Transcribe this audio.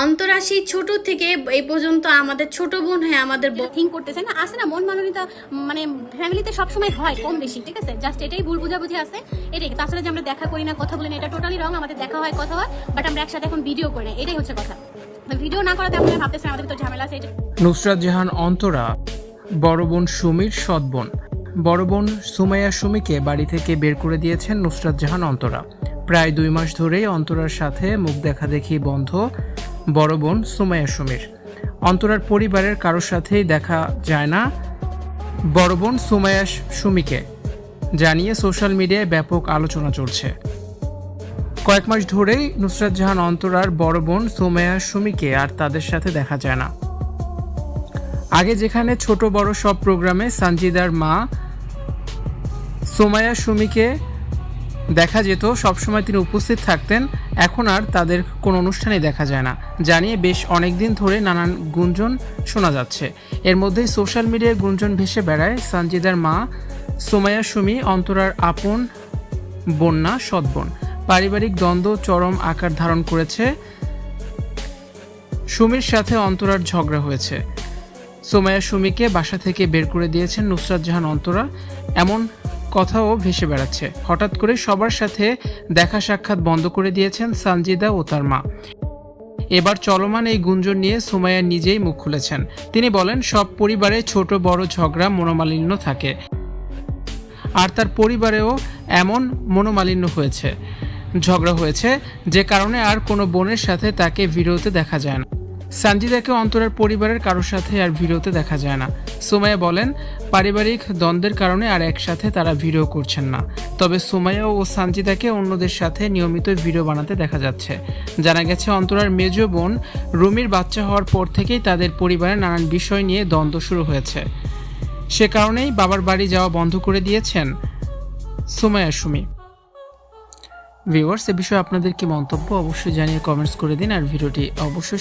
অন্তরা সেই ছোট থেকে এই পর্যন্ত আমাদের ছোট বোন হয়ে আমাদের থিঙ্ক করতেছে না, আসে না মন মাননীয়তা, মানে ফ্যামিলিতে সবসময় হয় কম বেশি, ঠিক আছে, জাস্ট এটাই ভুল বুঝাবুঝি আছে এটাই। তাছাড়া যে আমরা দেখা করি না, কথা বলি না, এটা টোটালি রং। আমাদের দেখা হয়, কথা হয়, বাট আমরা একসাথে এখন ভিডিও করি না, এটাই হচ্ছে কথা। ভিডিও না করাতে আপনারা ভাবতেছেন আমাদের তো ঝামেলা আছে এটা। নুসরাত জাহান অন্তরা বড় বোন সুমির সৎ বোন। বড় বোন সুমাইয়া সুমিকে বাড়ি থেকে বের করে দিয়েছেন নুসরাত জাহান অন্তরা। প্রায় 2 মাস ধরেই অন্তরার সাথে মুখ দেখাদেখি বন্ধ বড় বোন সুমাইয়া সুমির। অন্তরার পরিবারের কারোর সাথেই দেখা যায় না বড় বোন সুমাইয়া সুমিকে, জানিয়ে সোশ্যাল মিডিয়ায় ব্যাপক আলোচনা চলছে। কয়েক মাস ধরেই নুসরাত জাহান অন্তরার বড় বোন সুমাইয়া সুমিকে আর তাদের সাথে দেখা যায় না। আগে যেখানে ছোট বড় সব প্রোগ্রামে সানজিদার মা সুমাইয়া সুমিকে দেখা যেত, সবসময় তিনি উপস্থিত থাকতেন, এখন আর তাদের কোনো অনুষ্ঠানেই দেখা যায় না, জানিয়ে বেশ অনেকদিন ধরে নানান গুঞ্জন শোনা যাচ্ছে। এর মধ্যেই সোশ্যাল মিডিয়ায় গুঞ্জন ভেসে বেড়ায় সানজিদার মা সুমাইয়া সুমি অন্তরার আপন বোন না, সৎ বোন। পারিবারিক দ্বন্দ্ব চরম আকার ধারণ করেছে। সুমির সাথে অন্তরার ঝগড়া হয়েছে। সুমাইয়া সুমিকে বাসা থেকে বের করে দিয়েছেন নুসরাত জাহান অন্তরা, এমন কথাও ভেসে বেড়াচ্ছে। হঠাৎ করে সবার সাথে দেখা সাক্ষাৎ বন্ধ করে দিয়েছেন সানজিদা ও তার মা। এবার চলমান এই গুঞ্জন নিয়ে সুমাইয়া নিজেই মুখ খুলেছেন। তিনি বলেন, সব পরিবারে ছোট বড় ঝগড়া মনোমালিন্য থাকে, আর তার পরিবারেও এমন মনোমালিন্য হয়েছে, ঝগড়া হয়েছে, যে কারণে আর কোনো বোনের সাথে তাকে ভিডিওতে দেখা যায় না। সানজিদাকে অন্তরার পরিবারের কারোর সাথে আর ভিডিওতে দেখা যায় না। সুমাইয়া বলেন, পারিবারিক দ্বন্দ্বের কারণে আর একসাথে তারা ভিডিও করছেন না। তবে সুমাইয়া ও সানজিদাকে অন্যদের সাথে নিয়মিত ভিডিও বানাতে দেখা যাচ্ছে। জানা গেছে, অন্তরার মেজ বোন রুমির বাচ্চা হওয়ার পর থেকেই তাদের পরিবারের নানান বিষয় নিয়ে দ্বন্দ্ব শুরু হয়েছে। সে কারণেই বাবার বাড়ি যাওয়া বন্ধ করে দিয়েছেন সুমাইয়া সুমি। ভিউয়ার্স, এ বিষয়ে আপনাদের কি মন্তব্য অবশ্যই জানিয়ে কমেন্টস করে দিন, আর ভিডিওটি অবশ্যই